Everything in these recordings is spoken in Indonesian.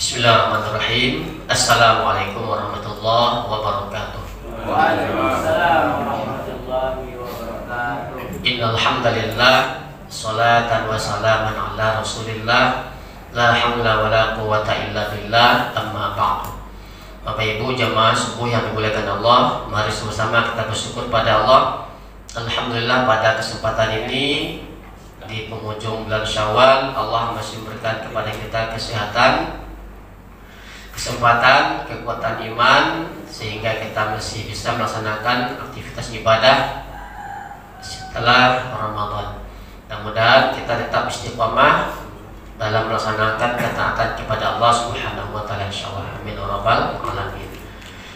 Bismillahirrahmanirrahim. Assalamualaikum warahmatullahi wabarakatuh. Waalaikumsalam warahmatullahi wabarakatuh. Innal hamdalillah, salatan wa salaman ala Rasulillah, la haula wala quwwata illa billah, amma ba'du. Bapak Ibu jamaah subuh yang dimuliakan Allah, mari sama-sama kita bersyukur pada Allah. Alhamdulillah pada kesempatan ini di penghujung bulan Syawal, Allah masih memberikan kepada kita kesehatan, kesempatan, kekuatan iman, sehingga kita masih bisa melaksanakan aktivitas ibadah setelah Ramadan. Mudah-mudahan kita tetap istiqomah dalam melaksanakan ketaatan kepada Allah Subhanahu wa taala insyaallah. Amin ya rabbal alamin.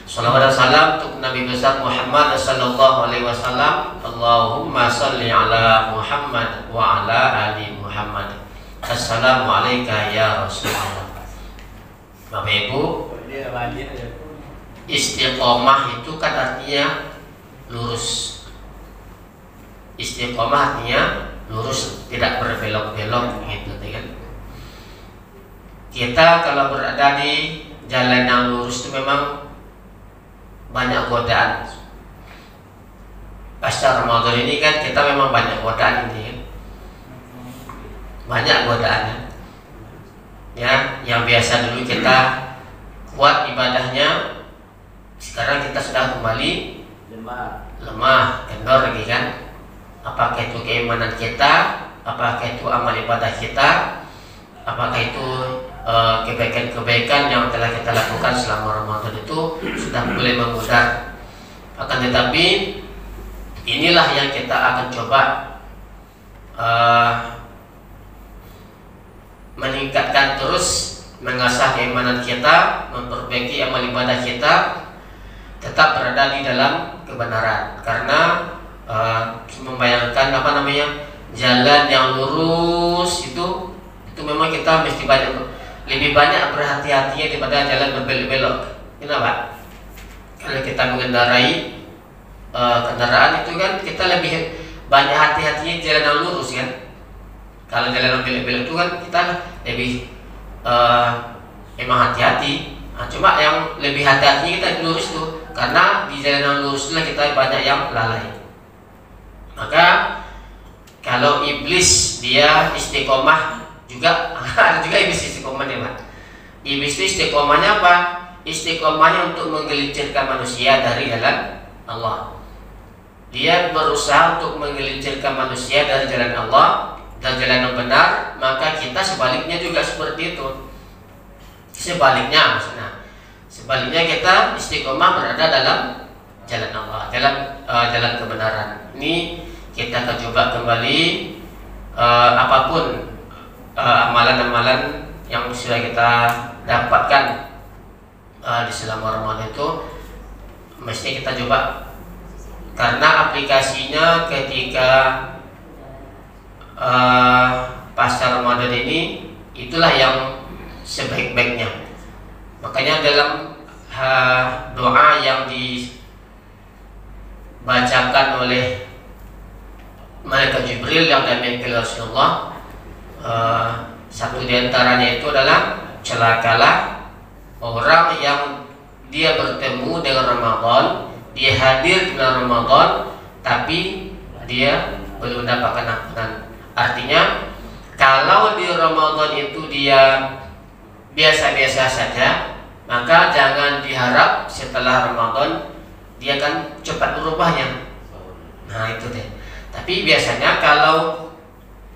Shalawat dan salam untuk Nabi besar Muhammad sallallahu alaihi wasallam. Allahumma shalli ala Muhammad wa ala ali Muhammad. Assalamu alayka ya Rasulullah. Bapak Ibu, istiqomah itu kan artinya lurus. Istiqomah artinya lurus, tidak berbelok-belok gitu kan. Kita kalau berada di jalan yang lurus itu memang banyak godaan. Pasca Ramadan ini kan kita memang banyak godaan ini kan. Banyak godaannya. Ya, yang biasa dulu kita kuat ibadahnya, sekarang kita sudah kembali lemah, kendor lagi kan. Apakah itu keimanan kita, apakah itu amal ibadah kita, apakah itu kebaikan-kebaikan yang telah kita lakukan selama Ramadan itu sudah mulai memudar. Akan tetapi inilah yang kita akan coba meningkatkan terus, mengasah keimanan kita, memperbaiki amal ibadah kita, tetap berada di dalam kebenaran. Karena membayangkan jalan yang lurus itu memang kita mesti lebih banyak berhati-hatinya daripada jalan berbelok-belok. Kenapa? Kalau kita mengendarai kendaraan itu kan kita lebih banyak hati-hatinya jalan yang lurus kan. Kalau jalan yang belok-belok itu kan kita lebih emang hati-hati. Nah, cuma yang lebih hati-hati kita lurus tuh, karena di jalan yang lurus itulah kita banyak yang lalai. Maka kalau iblis dia istiqomah juga ada juga iblis istiqomahnya Pak. Iblis itu istiqomahnya apa? Istiqomahnya untuk menggelincirkan manusia dari jalan Allah. Dia berusaha untuk menggelincirkan manusia dari jalan Allah dan jalan yang benar. Maka kita sebaliknya juga seperti itu. Sebaliknya maksudnya, sebaliknya kita istiqomah berada dalam jalan Allah, jalan kebenaran. Ini kita akan coba kembali apapun amalan-amalan yang sudah kita dapatkan di selama Ramadan itu mesti kita coba, karena aplikasinya ketika pasca Ramadan ini itulah yang sebaik-baiknya. Makanya dalam doa yang dibacakan oleh malaikat Jibril yang diambil Rasulullah, satu diantaranya itu adalah celakalah orang yang dia bertemu dengan Ramadan, dia hadir di bulan Ramadan, tapi dia belum mendapatkan ampunan. Artinya kalau di Ramadan itu dia biasa-biasa saja, maka jangan diharap setelah Ramadan dia akan cepat berubahnya. Nah itu deh. Tapi biasanya kalau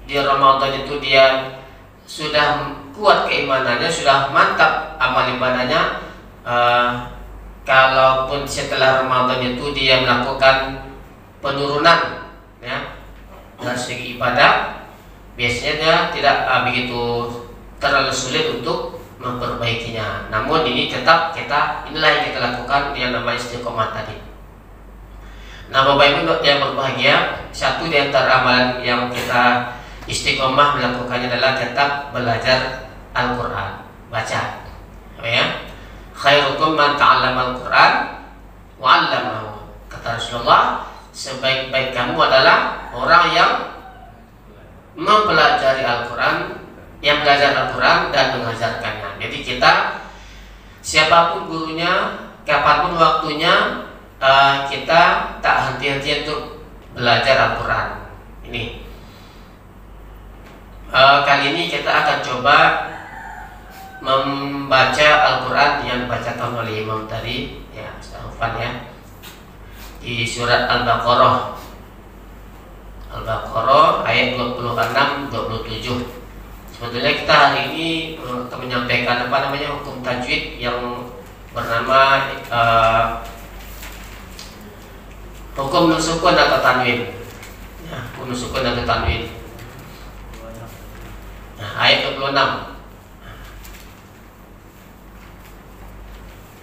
di Ramadan itu dia sudah kuat keimanannya, sudah mantap amal ibadahnya, kalaupun setelah Ramadan itu dia melakukan penurunan ya dari segi ibadah, biasanya dia tidak begitu terlalu sulit untuk memperbaikinya. Namun ini tetap inilah yang kita lakukan, yang namanya istiqomah tadi. Nah Bapak Ibu yang berbahagia, satu di antara amalan yang kita istiqomah melakukannya adalah tetap belajar Al-Quran, baca ya. Khairukum man ta'allama Al-Quran wa 'allamahu. Kata Rasulullah, sebaik-baik kamu adalah orang yang mempelajari Al-Quran yang belajar Al-Quran dan mengajarkannya. Jadi kita siapapun gurunya, kapanpun waktunya, kita tak henti-henti untuk belajar Al-Quran. Ini kali ini kita akan coba membaca Al-Quran yang dibacakan oleh Imam tadi, ya, Ustaz ya, di surat Al-Baqarah ayat 26-27. Sebetulnya kita hari ini untuk menyampaikan hukum tajwid yang bernama hukum nusukun atau tanwin. Ya, hukum nusukun atau tanwin. Nah, ayat 26.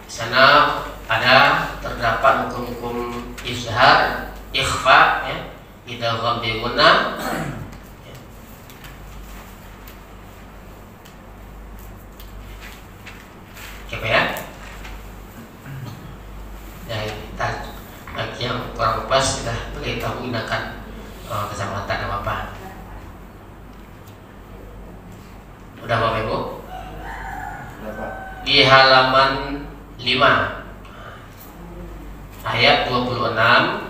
Di sana ada terdapat hukum-hukum izhar, ikhfa, ya, idgham bi gunnah. Coba ya. Ya, kita bagi yang kurang pas sudah boleh tahu gunakan kecamatan apa. Udah Bapak Ibu? Di halaman 5 ayat 26,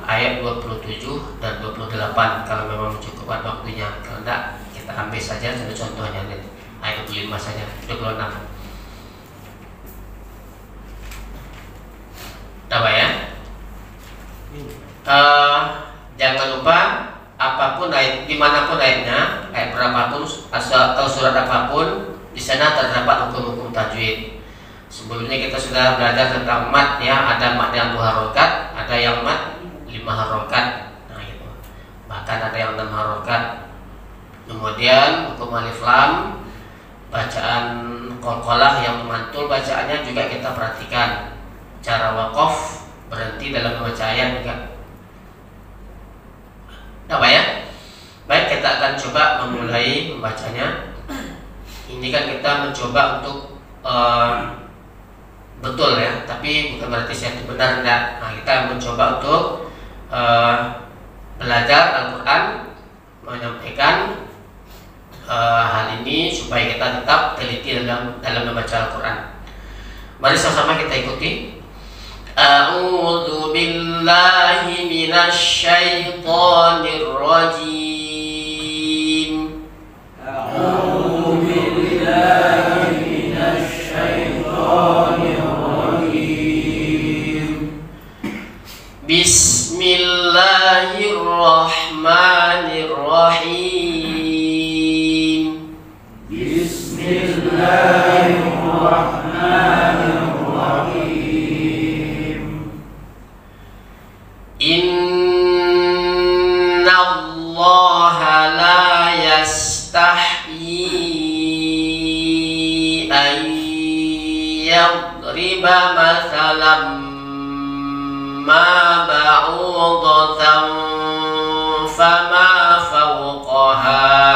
ayat 27 dan 28 kalau memang cukup waktunya. Kalau enggak kita ambil saja contohnya ayat 25 saja, 26. Apa ya? Jangan lupa apapun ayat, dimanapun ayatnya, ayat berapapun atau surat apapun, di sana terdapat hukum-hukum tajwid. Sebelumnya kita sudah belajar tentang mat, ya, ada mat yang 2 harokat, ada yang mat 5 harokat, nah gitu. Bahkan ada yang 6 harokat. Kemudian hukum alif lam, bacaan qalqalah yang memantul bacaannya juga kita perhatikan. Cara waqaf, berhenti dalam membaca ayat juga. Apa ya? Baik, kita akan coba memulai membacanya. Ini kan kita mencoba untuk betul ya, tapi bukan berarti saya itu benar enggak. Nah, kita mencoba untuk belajar Al-Quran, menyampaikan hal ini supaya kita tetap teliti dalam membaca Al-Quran. Mari sama-sama kita ikuti. A'udzu billahi minasy syaithanir rajim. A'udzu billahi minasy syaithanir rajim. Bismillahirrahmanirrahim. Bismillahirrahmanirrahim. Innallaha la yastahyi an yadriba mathalan ma ba'udatan fama fawqaha.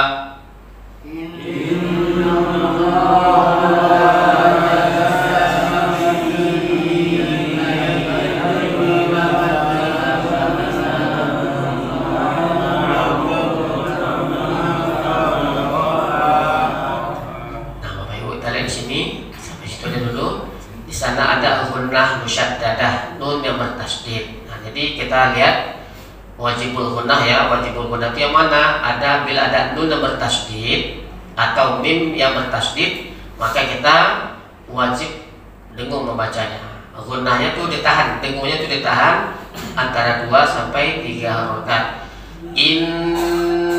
Musyaddadah, nun yang bertasdid. Nah, jadi kita lihat wajibul gunnah, ya. Wajibul gunnah itu yang mana? Ada bila ada nun yang bertasdid atau mim yang bertasdid, maka kita wajib dengung membacanya. Gunnahnya itu ditahan, dengungnya itu ditahan antara 2 sampai 3 harokat. Inna.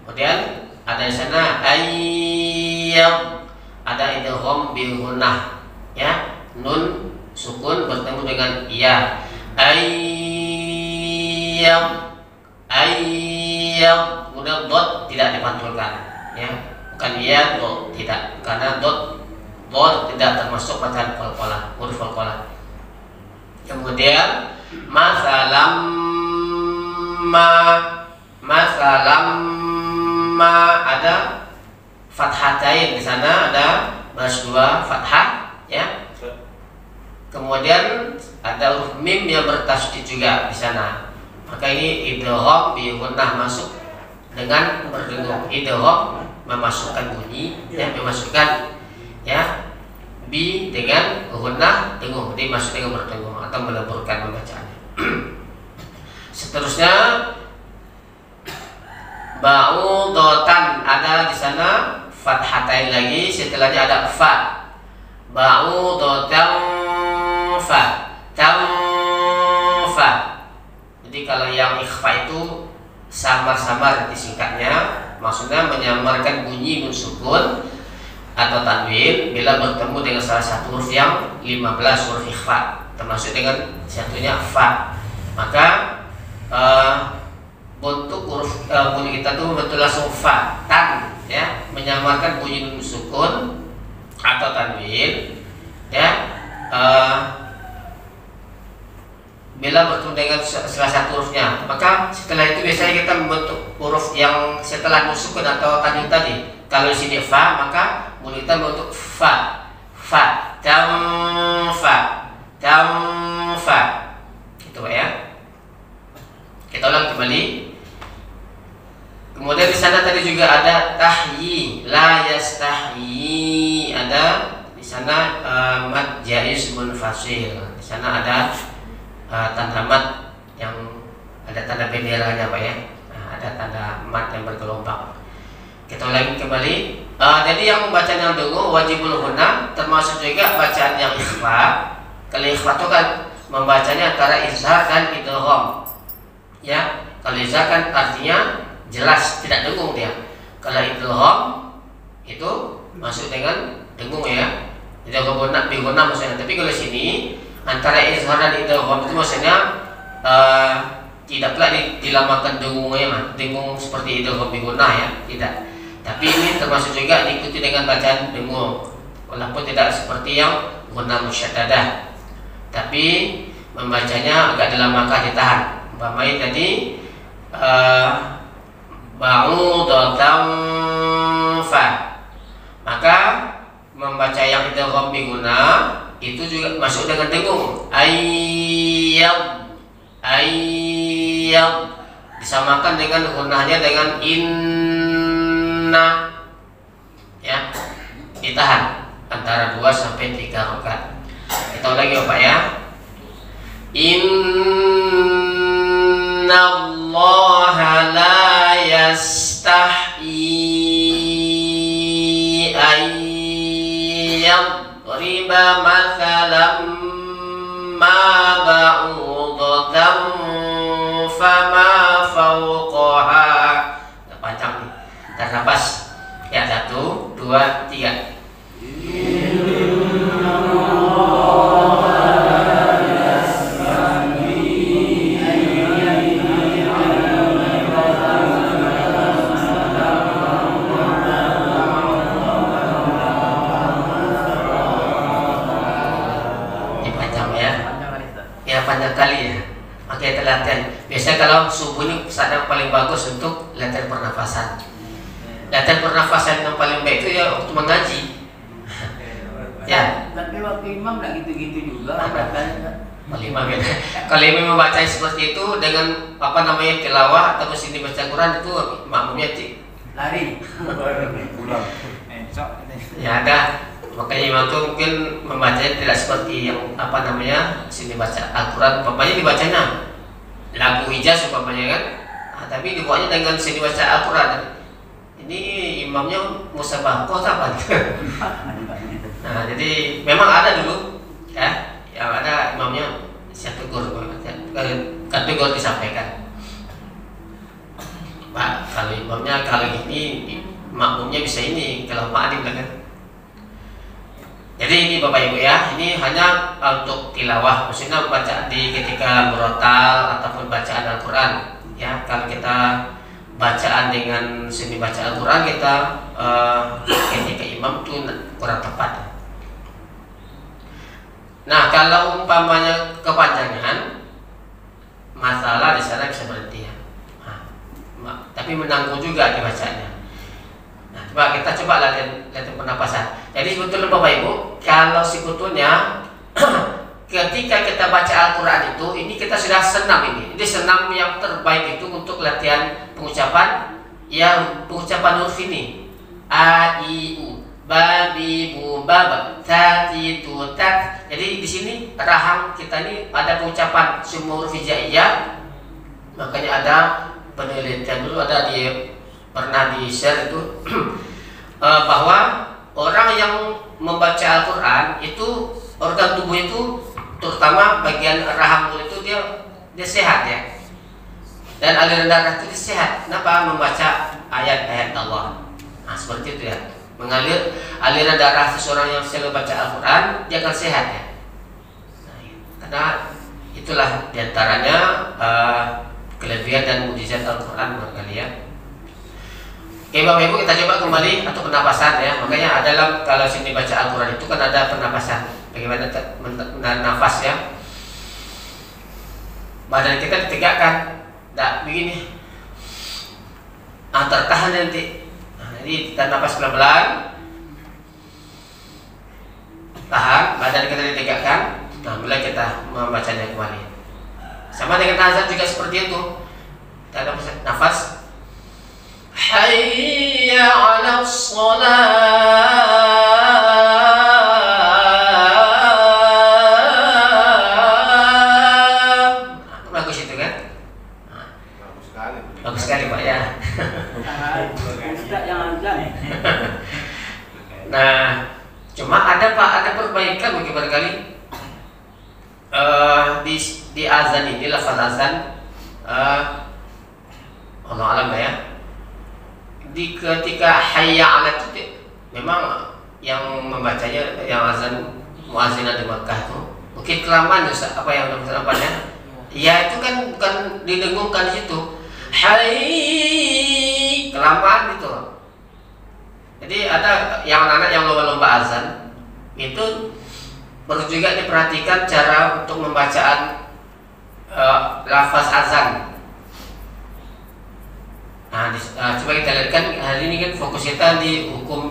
Kemudian ada di sana ayyam, ada idgham bil gunnah, ya, nun sukun bertemu dengan iya. Ayyam, kemudian dot tidak dipantulkan, ya, bukan iya, dot tidak, karena dot tidak termasuk bacaan qalqalah, huruf qalqalah. Kemudian masalam ada fathatain, di sana ada baris 2 fathah, ya. Kemudian ada huruf mim yang bertasdid juga di sana. Maka ini idgham bi gunnah, masuk dengan berdengung. Idgham memasukkan bunyi, ya, memasukkan ya bi dengan gunnah dengung, dia masuk dengan berdengung atau meleburkan membacaannya. Seterusnya ba'udatan, ada di sana fathatain lagi, setelahnya ada fa. Ba'udatan fa, fa. Jadi kalau yang ikhfa itu samar-samar disingkatnya, maksudnya menyamarkan bunyi nun sukun atau tanwin bila bertemu dengan salah satu huruf yang 15 huruf ikhfa, termasuk dengan satunya fa. Maka bentuk huruf bunyi kita tuh betul langsung fa, tan, ya, menyamarkan bunyi nun sukun atau tanwin, ya, bila bertemu dengan salah satu hurufnya. Maka setelah itu biasanya kita membentuk huruf yang setelah nun sukun atau tanwin tadi. Kalau di sini fa, maka mulut kita membentuk fa, fa, fa, itu ya. Kita ulang kembali. Kemudian di sana tadi juga ada tahyi, la yastahyi, ada di sana mad jaiz munfasil. Di sana ada tanda mad yang ada tanda benderanya, Pak, ya. Nah, ada tanda mad yang bergelombang. Kita ulangi kembali. Jadi yang membaca yang dengung wajibul gunnah, termasuk juga bacaan yang ikhfa. Kalau ikhfa itu kan membacanya antara izhar dan idgham. Ya, kalau izhar kan artinya jelas tidak dengung dia. Kalau idgham itu masuk dengan dengung, ya. Jadi gunnah bi gunnah maksudnya. Tapi kalau sini antara izhar dan idgham itu maksudnya tidak pula dilamakan dengungnya, dengung seperti idgham bi gunnah, ya, tidak. Tapi ini termasuk juga diikuti dengan bacaan dengung, walaupun tidak seperti yang gunnah musyaddadah, tapi membacanya agak dilamakan, ditahan. Umpamanya tadi ba'udatan fa, maka membaca yang idgham bi gunnah itu juga masuk dengan dengung. Ayyab, disamakan dengan gunnahnya dengan inna, ya, ditahan antara 2 sampai 3 rakaat. Kita ulangi, Bapak, ya. Innallaha la yastahyi ayyadriba mathalan ma ba'udatan fama fawqaha. Panjang nih. Tarik nafas. Ya, 1, 2, 3. Panjang kali, ya. Oke, kita latihan. Biasanya kalau subuh ini saat yang paling bagus untuk latihan pernafasan. Latihan pernafasan yang paling baik itu ya waktu mengaji. Ya. Tapi waktu imam nggak gitu-gitu juga. Kalau imam ya. Kalau imam membaca seperti itu dengan tilawah atau sini baca Quran, itu makmumnya lari. Pulang. Ya ada. Makanya imam itu mungkin membacanya tidak seperti yang sini baca Al-Quran, umpamanya dibacanya lagu hijaz umpamanya, kan, tapi dibawanya dengan sini baca Al-Quran. Ini imamnya musabaqah apa? Nah, jadi memang ada dulu, ya, yang ada imamnya kategori disampaikan. Pak, kalau imamnya kalau gini, makmumnya bisa ini, kalau ma'adim kan. Jadi ini Bapak Ibu, ya, ini hanya untuk tilawah, maksudnya baca di ketika murotal ataupun bacaan Al-Quran, ya. Kalau kita bacaan dengan seni baca Al-Quran, kita ketika imam itu kurang tepat. Nah, kalau umpamanya kepanjangan, masalah di sana bisa berhenti, ya. Nah, tapi menanggung juga dibacanya. Nah, kita coba latihan pernapasan. Jadi sebetulnya Bapak Ibu, kalau sebetulnya ketika kita baca Al-Quran itu, ini kita sudah senam ini. Ini senam yang terbaik itu untuk latihan pengucapan yang pengucapan huruf ini. A, I, U, ba, bi, bu, baba, ta, ti, tu, tat. Jadi di sini rahang kita ini ada pengucapan semua huruf hijaiyah. Makanya ada penelitian dulu, ada pernah di share itu bahwa orang yang membaca Al-Quran itu organ tubuh itu, terutama bagian rahang itu dia sehat ya, dan aliran darah itu sehat. Kenapa? Membaca ayat-ayat Allah. Nah seperti itu ya, mengalir aliran darah seseorang yang selalu baca Al-Quran, dia akan sehat ya. Nah, karena itulah diantaranya kelebihan dan mukjizat Al-Quran barangkali ya. Oke Bapak Ibu, kita coba kembali atau penapasan ya. Makanya dalam kalau sini baca Al-Quran itu kan ada penapasan. Bagaimana menahan nafas ya. Badan kita ditegakkan, tidak begini. Tertahan nanti. Nah, jadi kita nafas pelan-pelan, tahan, badan kita ditegakkan. Nah, mulai kita membacanya kembali. Sama dengan azan juga seperti itu. Kita nafas. Hayya 'alas shalah. Bagus itu kan? Bagus sekali Pak ya. Nah, cuma ada Pak, ada perbaikan bagi barangkali di azan ini, lafaz azan Allah alam ya. Di ketika hayya 'ala itu memang yang membacanya yang azan muazin di Makkah itu mungkin kelamaan Ustaz, apa yang namanya? Ya itu kan bukan didengungkan di situ. Hayy, kelamaan itu. Jadi ada yang anak-anak yang lomba-lomba azan itu perlu juga diperhatikan cara untuk membacaan lafaz azan. Nah, coba kita lihat kan hari ini kan fokus kita di hukum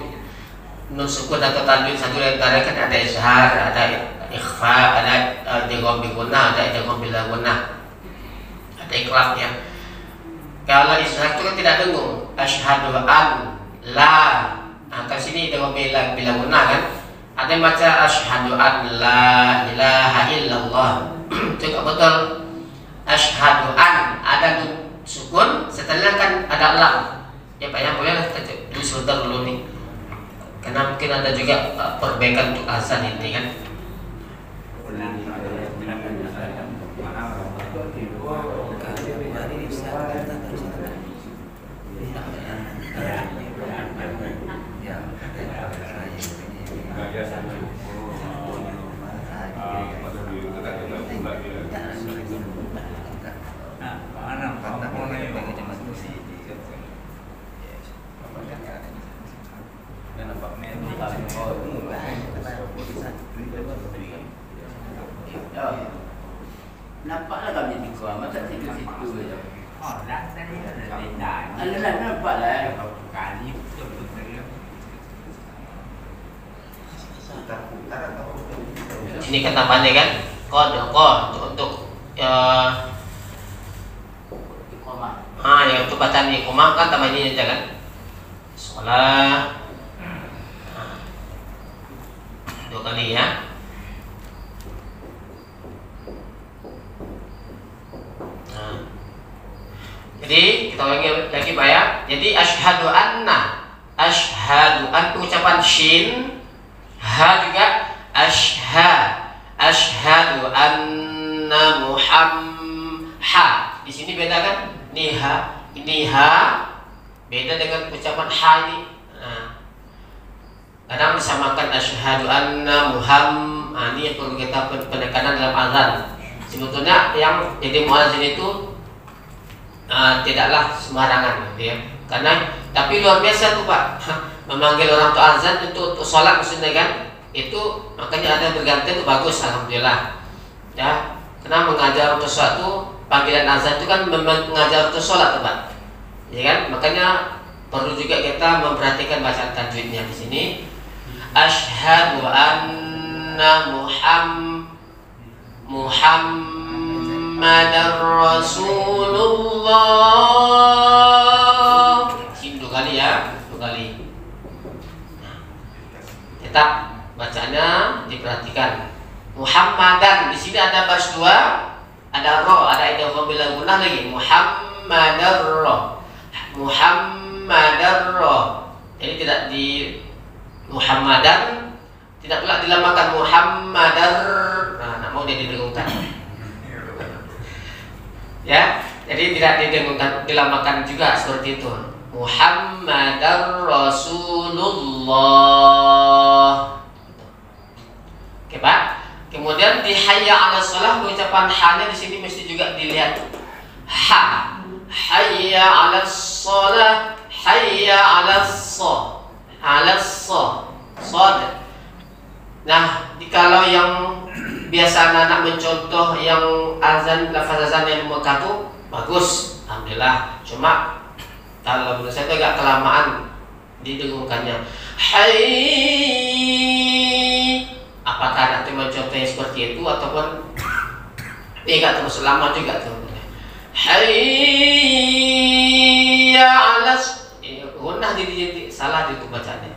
nun sukun atau tanwin. Satu di antara kan ada izhar, ada ikhfa, ada idgham bi gunnah, ada idgham bil gunnah, ada iqlab ya. Kalau izhar itu kan tidak dengung, asyhadu an la. Nah, ke sini idgham bil gunnah kan. Ada yang baca asyhadu an la ilaha illallah. Itu enggak betul. Asyhadu an ada nun sukun, setelahnya kan ada lam. Ya Pak ya, boleh kita dulu sebentar dulu nih. Karena mungkin ada juga perbaikan untuk azan ini kan. Nampaklah kami di kuah, masa situ-situ je. Oh, dah tadi ada lindah. Alah, nampaklah. Kali Ini kan tambahannya kan kod untuk yang untuk bacaan iqamah kan tambahannya aja kan. Sholat 2 kali ya. Jadi kita ulangi lagi Pak ya. Jadi asyhadu an pengucapan shin, ha juga asyhadu anna ha. Di sini beda kan? Ini ha beda dengan ucapan ha ini. Nah, kadang disamakan asyhadu anna ini yang perlu kita penekanan dalam azan. Sebetulnya yang jadi muadzin itu tidaklah sembarangan gitu ya. Karena tapi luar biasa tuh Pak, memanggil orang untuk azan untuk sholat maksudnya kan, itu makanya ada berganti itu bagus, alhamdulillah ya. Karena mengajar untuk sesuatu, panggilan azan itu kan mengajar untuk sholat tuh Pak ya kan. Makanya perlu juga kita memperhatikan bacaan tajwidnya di sini. Asyhadu anna Muhammadar Rasulullah. Sini 2 kali ya, 2 kali. Nah, tetap bacanya diperhatikan. Muhammadan, di sini ada baris 2, ada ro, ada idgham bil gunnah lagi. Muhammadar ro. Muhammadar ro. Jadi tidak di Muhammadan, tidak pula dilamakan Muhammadar. Nah, nak mau dia didengungkan. Ya, jadi tidak didengungkan, dilamakan juga seperti itu. Muhammadar Rasulullah. Oke, Pak. Kemudian di hayya 'ala shalah, ucapan ha-nya di sini mesti juga dilihat. Ha. Hayya 'ala shalah, hayya 'ala sha. 'Ala sha. Shad. Nah, kalau yang biasa anak mencontoh yang azan, lafaz azan yang di Mekah tuh bagus, alhamdulillah. Cuma kalau menurut saya itu agak kelamaan didengungkannya. Hai, apakah anak itu mencontoh yang seperti itu ataupun enggak terus lama juga tuh. Hayya 'alas, gunnah di salah itu bacanya.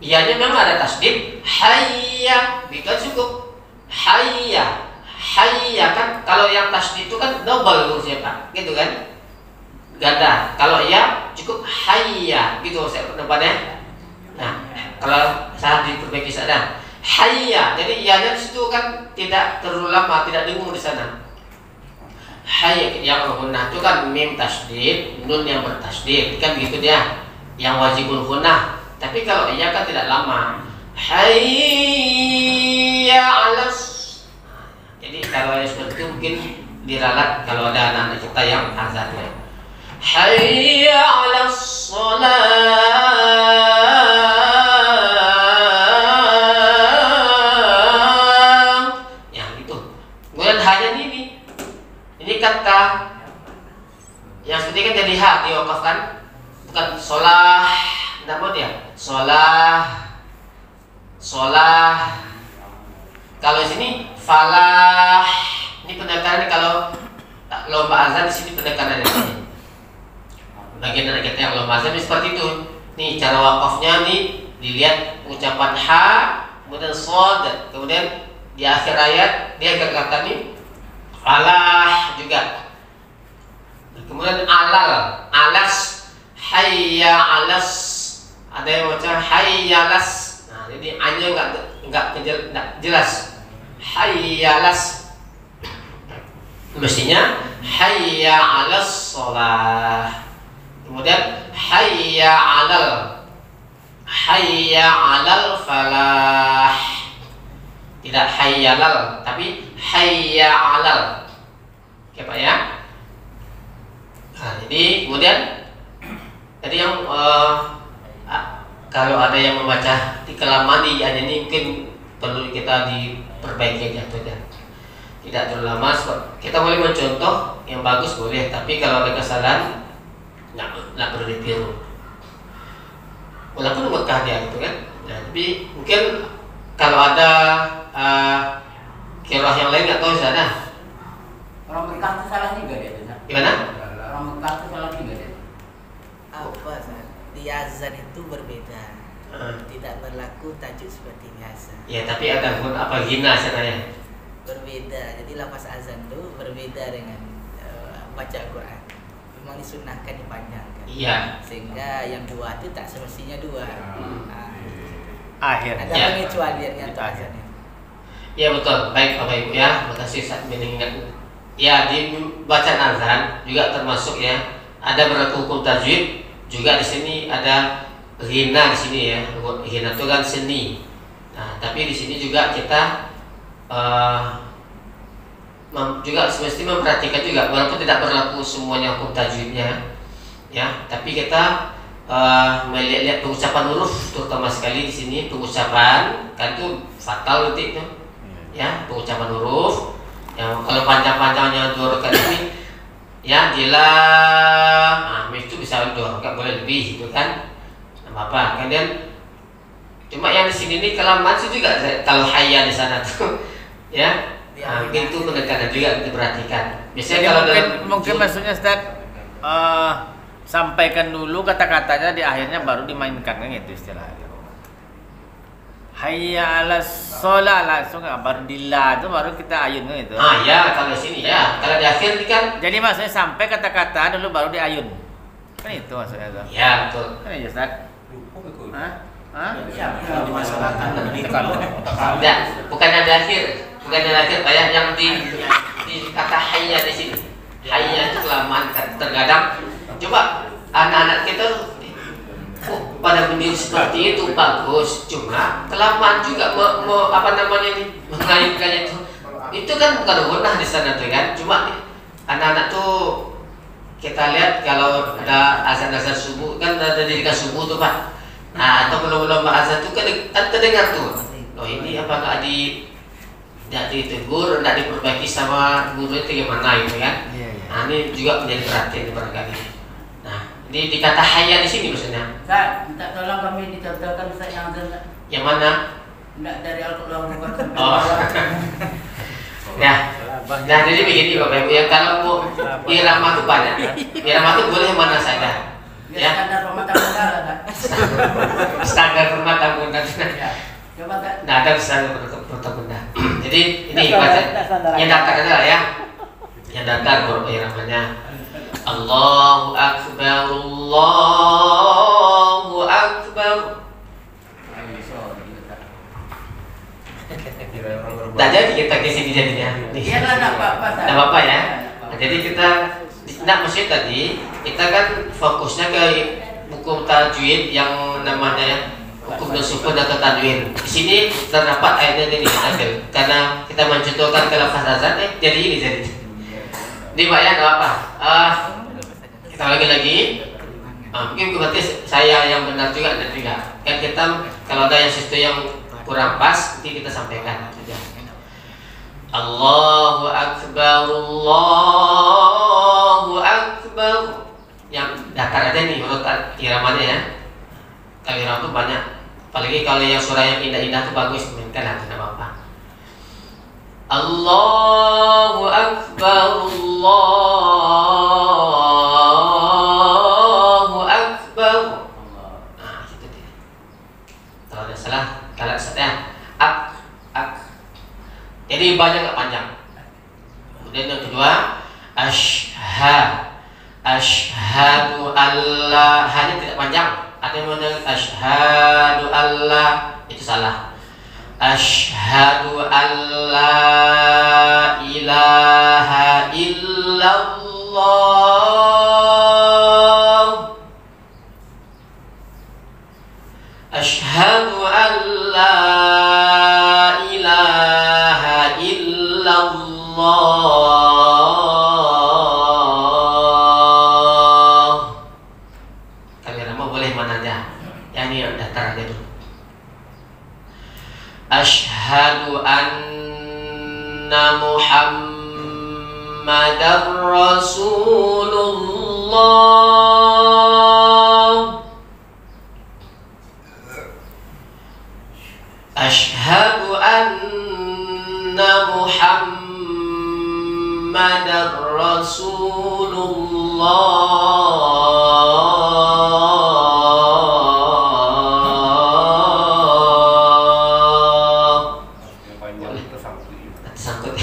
Iyanya memang ada tasdid, hayya, bisa cukup. Hayya, hayya kan kalau yang tasdid itu kan double hurufnya Pak, gitu kan? Ganda. Kalau iya cukup hayya, gitu saya pendampatnya. Nah, kalau salah diperbaiki saja. Hayya, jadi iyanya di situ kan tidak terlalu lama, tidak dengung di sana. Hayya yang gunnah itu kan mim tasdid, nun yang bertasdid, kan begitu dia. Yang wajibul gunnah. Tapi kalau iya kan tidak lama. Hayya 'alas. Jadi kalau yang seperti itu mungkin diralat kalau ada anak-anak kita yang azan ya. Hayya 'alas shalah. Ya gitu. Kemudian hanya ini kata yang seperti kan jadi ha diwakafkan, bukan sholah. Tidak mau dia sholah. Kalau di sini falah. Ini penekanan kalau lomba azan di sini penekanan ini. Bagian anak kita yang lomba azan seperti itu. Nih cara wakafnya nih dilihat ucapan ha, kemudian shad, kemudian di akhir ayat dia kata nih falah juga. Kemudian alal, alas, hayya 'alas. Ada yang baca hayyalas. Nah, jadi A-nya enggak jelas. Hayyalas. Mestinya hayya 'alas shalah. Kemudian hayya 'alal falah. Tidak hayyalal, tapi hayya 'alal. Oke, Pak ya. Nah, jadi kemudian tadi yang kalau ada yang membaca di kelamaan di ayat ini mungkin perlu kita diperbaiki aja tuh ya. Tidak terlalu lama, kita boleh mencontoh yang bagus boleh, tapi kalau ada kesalahan nggak perlu ditiru. Walaupun Mekah dia gitu kan. Nah, tapi mungkin kalau ada qiraah yang lain nggak tahu sana. Orang Mekah itu salah juga dia. Gimana? Orang Mekah itu salah juga dia. Apa di azan itu berbeda, tidak berlaku tajuk seperti biasa. Ya, tapi ada pun apa gina sana ya? Berbeda, jadi lafaz azan itu berbeda dengan baca Quran. Memang disunnahkan dipanjangkan. Iya. Sehingga yang 2 itu tak semestinya 2. Akhirnya. Ada pengecualiannya untuk azan itu. Ya betul, baik Bapak Ibu ya, terima kasih saat mengingat. Ya di bacaan azan juga termasuk ya, ada berlaku hukum tajwid. Juga di sini ada ghina di sini ya. Ghina itu kan seni. Nah, tapi di sini juga kita juga semestinya memperhatikan juga, walaupun tidak berlaku semuanya hukum tajwidnya, ya. Tapi kita melihat pengucapan huruf, terutama sekali di sini pengucapan kan itu fatal nanti itu, ya pengucapan huruf. Yang kalau panjang-panjangnya 2 rakaat ini ya jelas, itu bisa 2 rakaat boleh lebih gitu kan, apa kemudian cuma yang di sini nih kelamaan sih juga kalau hayya di sana tuh ya Mungkin itu pendekatan juga diperhatikan. Biasanya Jadi kalau mungkin maksudnya Ustaz sampaikan dulu kata-katanya di akhirnya baru dimainkan kan gitu istilahnya. Hayya 'alas shalah langsung baru dila itu baru kita ayun kan gitu. ya kalau sini ya. Kalau di akhir ini kan Jadi maksudnya sampai kata-kata dulu baru diayun. Kan itu maksudnya tuh. ya betul. Kan ya Ustaz. Hah? Hah? dimasalahkan Enggak, bukan yang di akhir. Bukan yang di akhir Pak ya, yang di kata hayya di sini. Hayya itu kelamaan terkadang coba anak-anak kita pada berdiri seperti itu bagus, cuma kelamaan juga mengayunkan itu kan bukan gunah di sana tuh kan, cuma anak-anak tuh kita lihat kalau ada azan-azan subuh kan ada dirikan subuh tuh Pak, nah atau belum azan tuh kan terdengar tuh, loh ini apa nggak ditegur, nggak diperbaiki sama guru itu gimana itu kan, nah ini juga menjadi perhatian barangkali. Nah, di kata hayya di sini maksudnya. Ustaz, minta tolong kami dicontohkan Ustaz yang azan. Yang mana? Enggak dari Al-Qur'an sampai Oh. Ya. Nah, jadi begini Bapak Ibu ya, kalau mau irama itu banyak. Irama itu boleh mana saja. Ya, standar rumah tangga kan. Standar rumah tangga. Ya. Coba Kak. Nah, ada standar rumah tangga. Jadi ini baca yang datar adalah ya. Yang datar baru iramanya. Allahu Akbar, Allahu Akbar. Nah, jadi kita ke sini jadinya. Iya lah, enggak apa-apa. Enggak apa-apa ya. Nah, jadi kita maksudnya tadi kita kan fokusnya ke hukum tajwid yang namanya hukum nusukun atau tajwid. Di sini terdapat ayatnya ini ambil karena kita mencontohkan ke lafaz azan jadi ini jadi. Ini Pak ya, enggak apa. Kita lagi. Mungkin berarti saya yang benar juga dan juga. Kan kita kalau ada yang sesuatu yang kurang pas, nanti kita sampaikan saja. Allahu Akbar, Allahu Akbar. Yang datar aja nih menurut iramanya ya. Kalau irama itu banyak. Apalagi kalau yang surah yang indah-indah itu bagus, mainkan tidak apa-apa. Allahu Akbar, Allahu Akbar. Nah, itu dia. Kalau ada salah, kalau saya ak. Jadi banyak nggak panjang. Kemudian yang kedua, asyhadu alla, hanya tidak panjang. Ada yang mengatakan asyhadu alla, itu salah. Asyhadu alla ilaha illallah. Asyhadu alla ilaha illallah. Kalian mau boleh mana aja. Yang ini datar aja dulu. Asyhadu anna Muhammadar Rasulullah. Asyhadu anna Muhammadar Rasulullah. Tersangkut.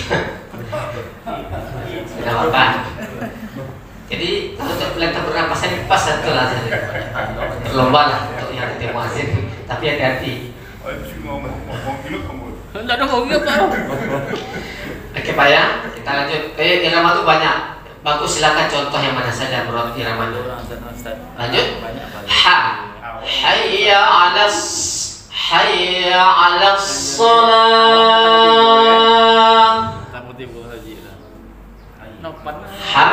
Tidak apa-apa. Jadi untuk pelentang pernapasan pas satu lah. Berlomba lah untuk yang di muazzin. Tapi hati-hati. Enggak ada mau apa. Oke Pak ya, kita lanjut. Irama itu banyak. Bagus, silakan contoh yang mana saja menurut iramanya. Lanjut. Ha. Hayya 'alas shalah. Ha,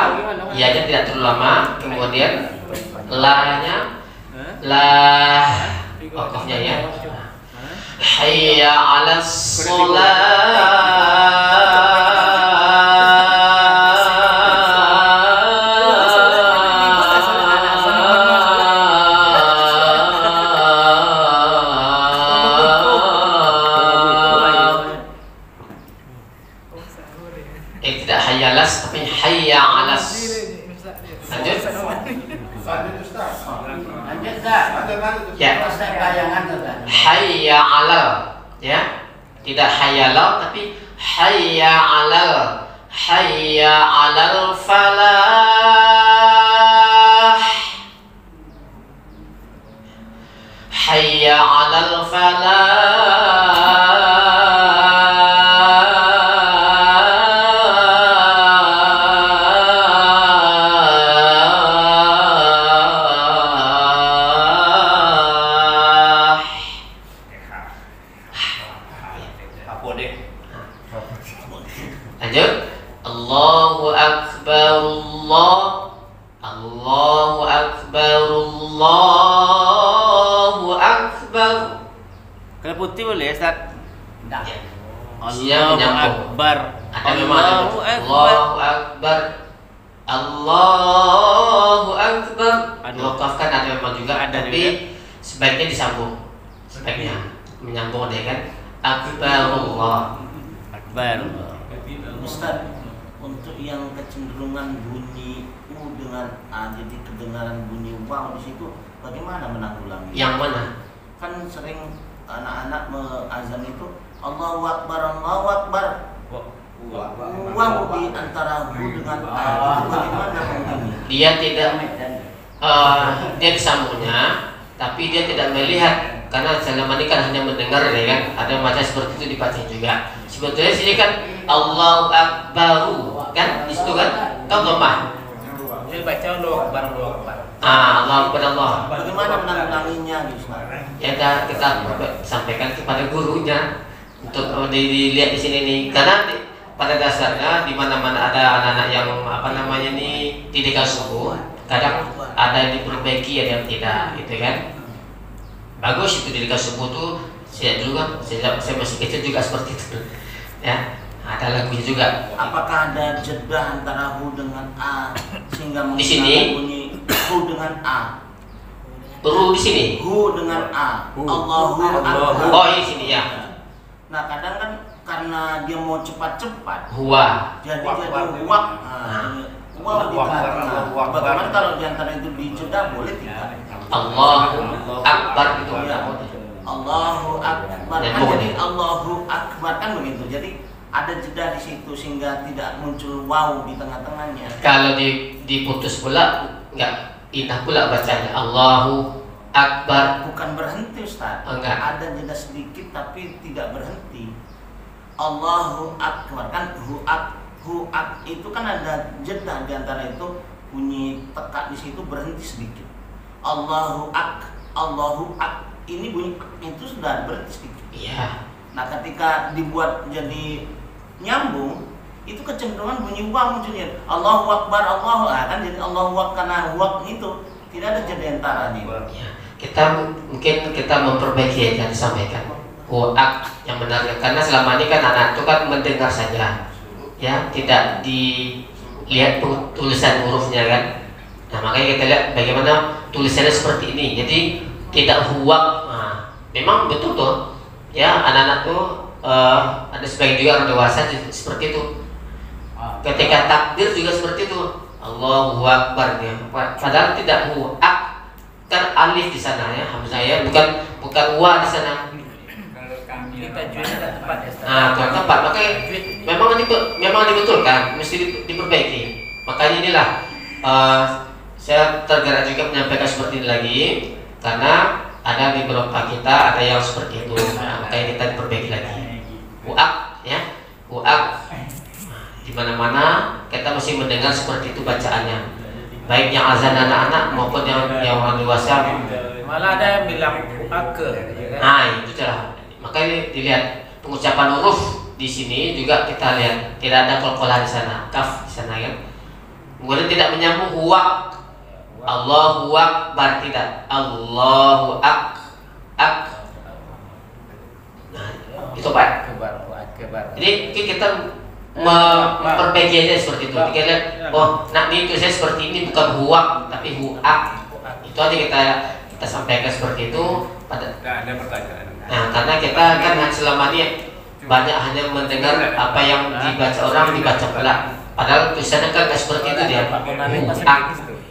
ianya tidak terlalu lama. Kemudian la-nya wakafnya ya. Hayya 'alas shalah. Ya. Saya bayangan tuh kan. Hayya 'alal, ya. Tidak hayyala tapi hayya 'alal. Hayya 'alal falah. Hayya 'alal falah. Lanjut. Allahu akbar Allahu akbar Allahu akbar. Kalau putih boleh Ustaz? Enggak. Allahu akbar. Ada memang Allahu akbar. Allahu akbar. Allahu akbar. Aduh. Diwakafkan ada memang juga, Ada tapi juga. sebaiknya disambung. Sebaiknya menyambung deh kan. Akbarullah. Akbar. Ustaz, untuk yang kecenderungan bunyi u dengan a, jadi kedengaran bunyi waw di situ, bagaimana menanggulangi? Yang mana? Kan sering anak-anak azan itu Allahu Akbar, Allahu Akbar. Waw di antara hu dengan a, itu bagaimana mungkin? Dia tidak dia disambungnya, tapi dia tidak melihat, karena selama ini kan hanya mendengar ya kan. Ada macam seperti itu dibaca juga. Sebetulnya sini kan Allahu Akbaru kan di situ kan dhammah. Dia baca Allahu Akbar, Allahu Akbar. Allahu Akbar Allah. Bagaimana menanggulanginya, Ustaz? Ya kita sampaikan kepada gurunya untuk dilihat di sini nih, karena pada dasarnya di mana-mana ada anak-anak yang apa namanya nih didikan subuh, kadang ada yang diperbaiki ada yang tidak, gitu kan. Bagus itu didikan subuh tuh. Saya dulu kan, saya masih kecil juga seperti itu, ya. Ada lagunya juga. Apakah ada jeda antara hu dengan a sehingga Di sini? bunyi hu dengan a? Ru di sini. Hu dengan a. Allahu Akbar. Oh ini sini ya. Nah kadang kan karena dia mau cepat-cepat, Huwa. jadi wak. Wak di tengah-tengah. Bagaimana kalau di antara itu dijeda boleh tidak? Allahu Akbar itu. Ya. Allahu Akbar. Ya, Kan boleh. jadi Allahu Akbar kan begitu. Jadi ada jeda di situ sehingga tidak muncul waw di tengah-tengahnya. Kalau diputus pula enggak indah pula bacanya. Allahu Akbar. Bukan berhenti Ustaz. Enggak. Ada jeda sedikit tapi tidak berhenti. Allahu Akbar kan hu ak itu kan ada jeda di antara itu, bunyi tekak di situ berhenti sedikit. Allahu ak ini bunyi itu sudah berhenti sedikit. Iya. Nah ketika dibuat jadi nyambung itu kecenderungan bunyi waw munculnya. Allahu Akbar Allahu kan jadi Allahu Akbar karena wak itu tidak ada jeda antaranya. Ya. Mungkin kita memperbaiki yang disampaikan. Huak yang benar, karena selama ini kan anak itu kan mendengar saja, ya, tidak dilihat tulisan hurufnya kan. Nah makanya kita lihat bagaimana tulisannya seperti ini. Jadi tidak huak. Nah, memang betul tuh, ya anak-anak tuh ada sebagian juga orang dewasa seperti itu. Ketika takbir juga seperti itu. Allahu Akbar ya. Padahal tidak huak, kan alif di sana ya, hamzah ya, bukan wa di sana. Kita jualnya tidak tepat ya. Nah, kurang tepat. Makanya memang dibetulkan, mesti diperbaiki. Makanya inilah saya tergerak juga menyampaikan seperti ini lagi, karena ada di beberapa kita ada yang seperti itu. Nah, makanya kita diperbaiki lagi. Uak ya, uak. Di mana-mana kita mesti mendengar seperti itu bacaannya. Baik yang azan anak-anak maupun yang orang dewasa. Malah ada yang bilang uake. Nah, itu celah. Makanya dilihat pengucapan huruf di sini juga kita lihat tidak ada qalqalah di sana, kaf di sana kan. Kemudian tidak menyambung huwa. Allahu Akbar tidak. Allahu ak. Nah, itu Pak. Akbar. Jadi kita memperbaiki aja seperti itu. Kita lihat, oh, nah ini tulisannya seperti ini, bukan huwa tapi huak. Itu aja kita sampaikan seperti itu pada. Ada pertanyaan. Nah, karena kita kan selama ini banyak hanya mendengar apa yang dibaca orang dibaca pula. Padahal tulisannya kan seperti itu dia.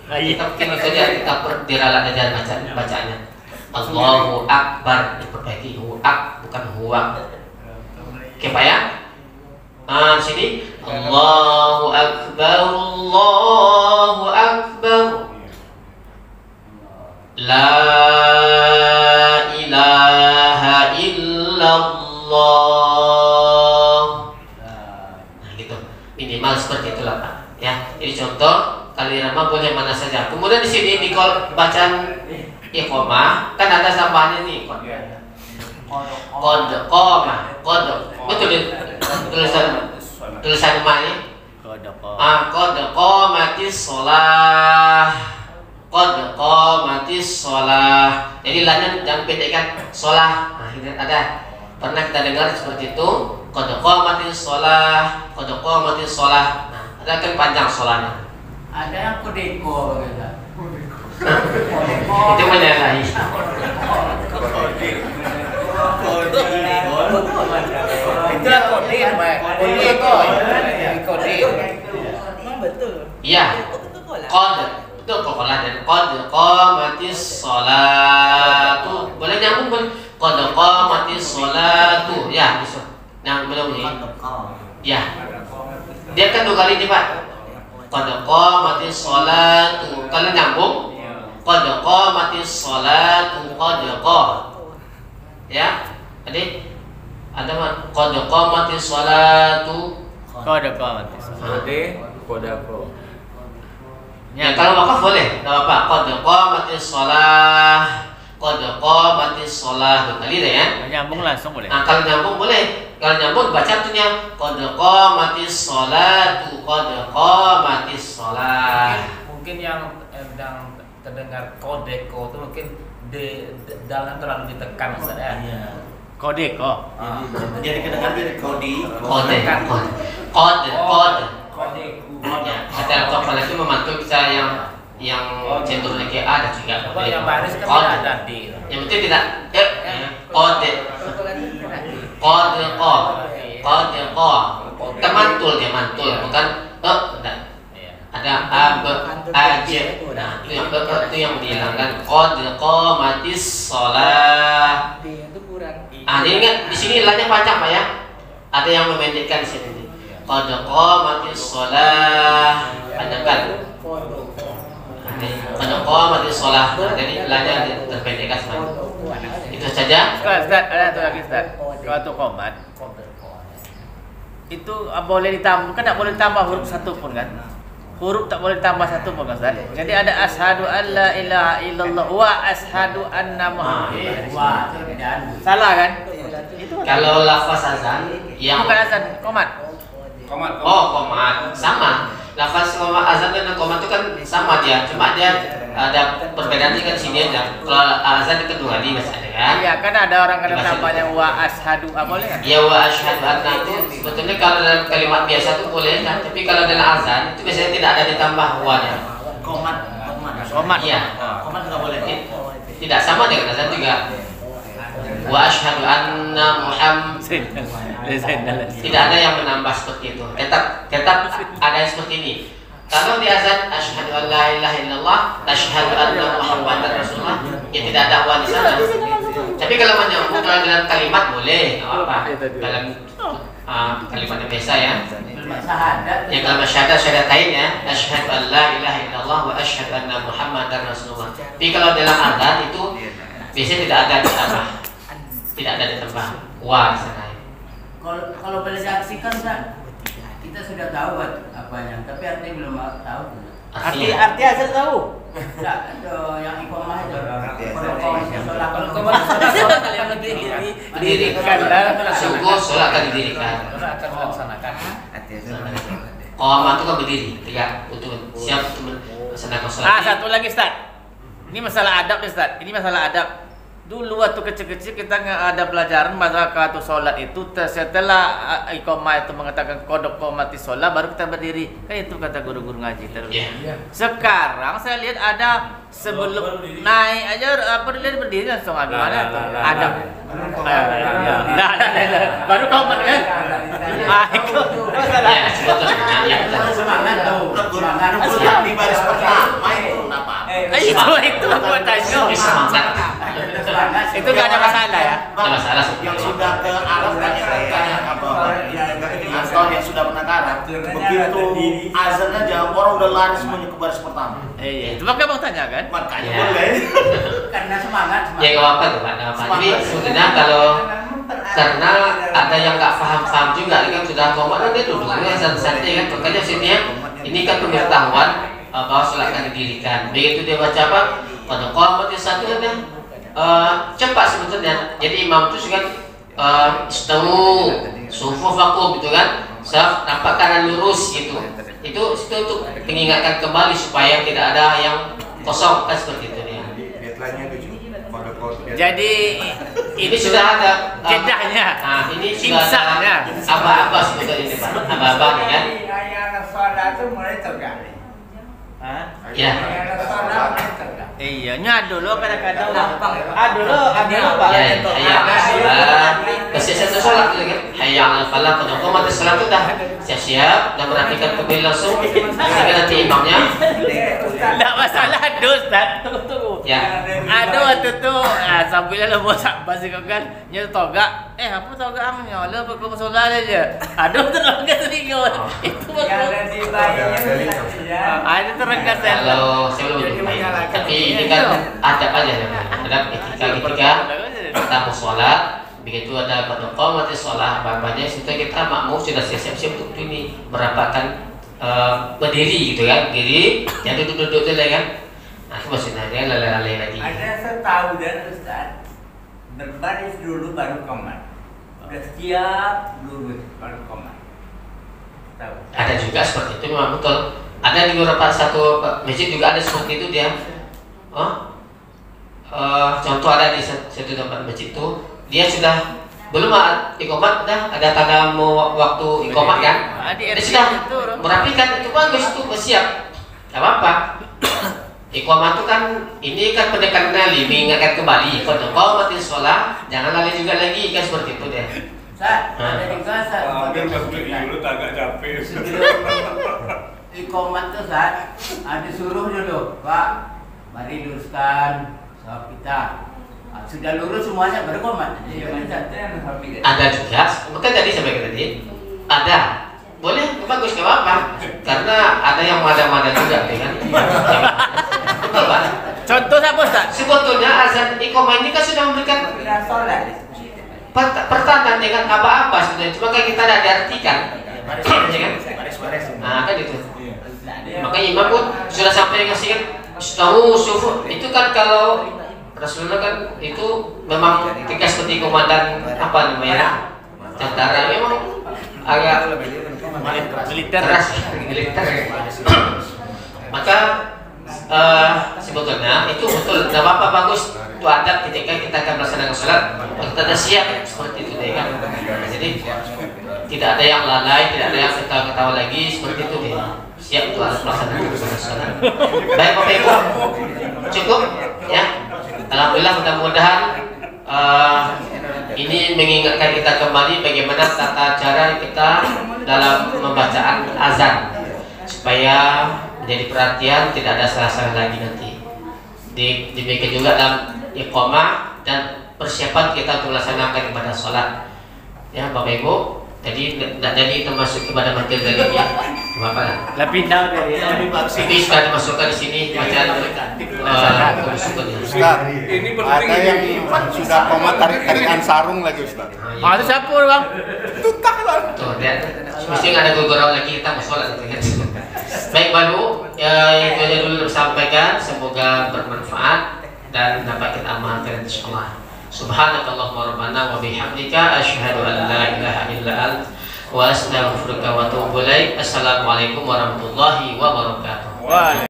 Kita saja kita diralat aja bacaannya. Allahu Akbar, diperbaiki bukan huwa. Oke Pak ya? Sini Allahu Akbar, Allahu Akbar. La ilaha illallah. Nah gitu, minimal seperti itulah Pak ya. Jadi contoh kali irama boleh mana saja. Kemudian di sini di bacaan iqamah kan ada tambahnya nih qad qamah. Betul tulisan mana? Qad qamatis shalah. Qad qamatis shalah. Jadi lainnya jangan pendekkan shalah. Nah, ini ada pernah kita dengar seperti itu. Qad qamatis shalah, qad qamatis shalah. Nah, ada kan panjang sholahnya. Ada yang kodeko gitu. Itu menyalahi. Itulah kode, Pak. Kode. Memang betul. Iya. Qad itu kokolah dan qad qamatis sholatu. Boleh nyambung boleh. Qad qamatis sholatu. Ya, bisa. Yang belum nih. Ya. Dia kan 2 kali nih, Pak. Qad qamatis sholatu. Kalau nyambung qad qamatis sholatu qad qa. Ya. Jadi ada mah qad qamatis sholatu. Kode qamatis. Kode. Ya kalau wakaf boleh, enggak apa-apa. Qad qamatis shalah. Qad qamatis shalah. Kali deh ya. Nyambung langsung boleh. Nah, kalau nyambung boleh. Kalau nyambung baca tuhnya qad qamatis sholatu qad qamatis shalah. Mungkin yang terdengar kodeko itu mungkin dalam terlalu ditekan Ustaz ya. Iya. Kode kok. Jadi kedengaran dari kode. Ya, ada kapal itu membantu kita yang cenderung lagi ada juga. Kalau yang baris kan tidak ada di. Yang penting tidak kode mantul dia mantul bukan tidak. Ada nah itu yang dihilangkan qad qamatis shalah. Itu kurang. Ini ingat di sini lainnya panjang Pak ya. Ada yang memendekkan di sini. Qad qamatis shalah. Panjangkan. Qad qamatis shalah. Jadi lainnya terpendekkan semua. Itu saja. Ustaz, ada satu lagi Ustaz. Waktu qomat itu boleh ditambah, kan tak boleh ditambah huruf satu pun kan? Huruf tak boleh ditambah satu pun Ustaz. Jadi ada asyhadu an la ilaha illallah wa asyhadu anna muhammadar. Salah kan? Itu Kalau lafaz azan yang bukan azan, qomat. Qomat sama. Lafaz azan dan qomat itu kan sama dia, cuma dia ada perbedaannya kan sini aja. Kalau azan itu 2 kali masih ada kan? Iya, kan ada orang kadang tambahnya wa asyhadu, boleh kan? Ya wa asyhadu anna itu sebetulnya kalau dalam kalimat biasa itu boleh kan, tapi kalau dalam azan itu biasanya tidak ada ditambah wa-nya. Qomat. Iya. Komat nggak boleh. Tidak sama dengan azan juga. Wa asyhadu anna Muhammad. Tidak ada yang menambah seperti itu. Tetap ada yang seperti ini. Kalau di azan asyhadu an la ilaha illallah, asyhadu anna Muhammadar Rasulullah, ya tidak ada wa di sana. Tapi kalau menyambung dalam kalimat boleh, enggak apa-apa. Dalam kalimatnya biasa ya. Yang kalimat syahadatain ya, asyhadu an la ilaha illallah wa asyhadu anna Muhammadar Rasulullah. Tapi kalau dalam azan itu biasanya tidak ada ditambah. Tidak ada ditambah wa di sana. Kalau boleh saksikan kan kita sudah tahu apanya, tapi artinya belum tahu. Arti azan tahu. Enggak, ada yang iqamah itu. Kalau Didirikan Sungguh sholat akan didirikan. akan melaksanakan. Qamah itu kan berdiri, tegak, untuk siap untuk melaksanakan sholat. Satu lagi Ustaz. Ini masalah adab Ustaz. Ini masalah adab. Dulu waktu kecil-kecil kita nggak ada pelajaran mazakatul sholat itu setelah iqamah itu mengatakan kodok qomati sholat baru kita berdiri. Kayak itu kata guru-guru ngaji terus. Sekarang saya lihat ada sebelum naik aja berdiri langsung gimana tuh? Ada. Baru komat kan? Itu masalah. Semangat tuh. Semangat di baris pertama itu kenapa? Itu aku tanya. Semangat. Itu nggak ada masalah ya? Ada masalah Yang sudah ke Arab kan atau yang sudah pernah ke Arab, begitu azan aja orang udah lari semuanya ke baris pertama. Iya, itu makanya bang tanya kan? Makanya Ya. boleh. Karena semangat. Ya nggak apa-apa tuh Pak, nggak apa-apa. Jadi sebetulnya kalau karena ada yang nggak paham juga, ini kan sudah komat kan dia duduk santai kan, makanya sini ini kan pemberitahuan bahwa sholat akan didirikan. Begitu dia baca apa? Pada komat yang satu ada cepat sebetulnya. Jadi imam itu kan istawu sufufakum gitu kan, saf nampak kanan lurus gitu. Itu untuk mengingatkan kembali supaya tidak ada yang kosong kan seperti itu ya. Jadi Ini sudah ada jedahnya. Nah, ini sudah Imsaknya. ada apa-apa sebetulnya ini Pak. Apa-apa nih kan? Ya. Iya, dulu kadang-kadang dulu Pak. Ya, sholat. Pasti satu sholat gitu kan. Hayya 'alal falah, pada qomat sholat itu dah siap-siap dan merapikan kebel langsung. Sehingga nanti imamnya Enggak masalah Ustaz. Tunggu. ya. Ada waktu tu sambil lah buat sabar sih kan. Nya toga. Apa toga amnya? Lah kok solat aja. Aduh terangkan sedikit. Itu bagus. Ada terangkan saya. Kalau sebelum tapi ini kan adab aja ya. Adab ketika kita mau sholat, begitu ada pada qomat sholat apa-apanya sudah kita makmum sudah siap-siap untuk ini merapatkan berdiri gitu kan, diri jangan duduk-duduk tu lah kan. Nah, itu maksudnya dia lalai lagi. Ada setahu dan Ustaz berbaris dulu baru komat. Udah siap lurus baru komat. Tahu. Ada juga seperti itu memang betul. Ada di beberapa satu masjid juga ada seperti itu dia. Contoh ada di satu tempat masjid itu dia sudah belum iqamat dah ada tanda mau waktu iqamat kan. Dia sudah merapikan itu bagus itu siap. Enggak apa-apa. Iqamat itu kan ini kan pendekatan kali mengingatkan kembali kalau qamatis shalah jangan lalai juga lagi kan seperti itu deh. Ustaz, ada juga Ustaz. Dulu agak capek. Iqamat tuh Ustaz, ada suruh dulu, Pak. Mari luruskan sholat kita. Sudah lurus semuanya baru komat. Ada juga, maka tadi sampai tadi ada, boleh bagus nggak apa-apa, karena ada yang mada-mada juga kan. Betul Pak. Contoh apa Ustaz? Sebetulnya azan iqamah ini kan sudah memberikan pertanda dengan apa-apa sebenarnya, cuma kan kita tidak diartikan, ya kan? Nah kan itu. Makanya imam pun sudah sampai ngasih tahu sufu itu kan kalau Rasulullah kan itu memang tegas seperti komandan apa namanya tentara memang agak Militer. keras militer. Maka sebetulnya itu betul, tidak apa-apa bagus itu adab ketika kita akan melaksanakan sholat kita sudah siap seperti itu deh kan. Jadi tidak ada yang lalai, tidak ada yang ketawa-ketawa lagi seperti itu deh. Siap untuk melaksanakan sholat. Baik Bapak Ibu, cukup ya. Alhamdulillah mudah-mudahan ini mengingatkan kita kembali bagaimana tata cara kita dalam membacaan azan supaya menjadi perhatian tidak ada salah-salah lagi nanti. Demikian juga dalam iqamah dan persiapan kita untuk melaksanakan ibadah sholat. Ya Bapak Ibu, jadi tidak jadi termasuk kepada materi darinya. Apa? Lah pindah dari Ini sudah dimasukkan di sini bacaan Ustaz, ada yang sudah komat tarikan sarung lagi Ustaz. Ada siapa bang? Tuh, lihat. Mesti ada gugurau lagi kita mau sholat gitu kan. Baik baru itu aja dulu disampaikan, semoga bermanfaat dan dapat kita amalkan insyaallah. Subhanakallahumma rabbana wa bihamdika asyhadu an la ilaha illa anta wa astaghfiruka wa atubu ilaik. Assalamualaikum warahmatullahi wabarakatuh.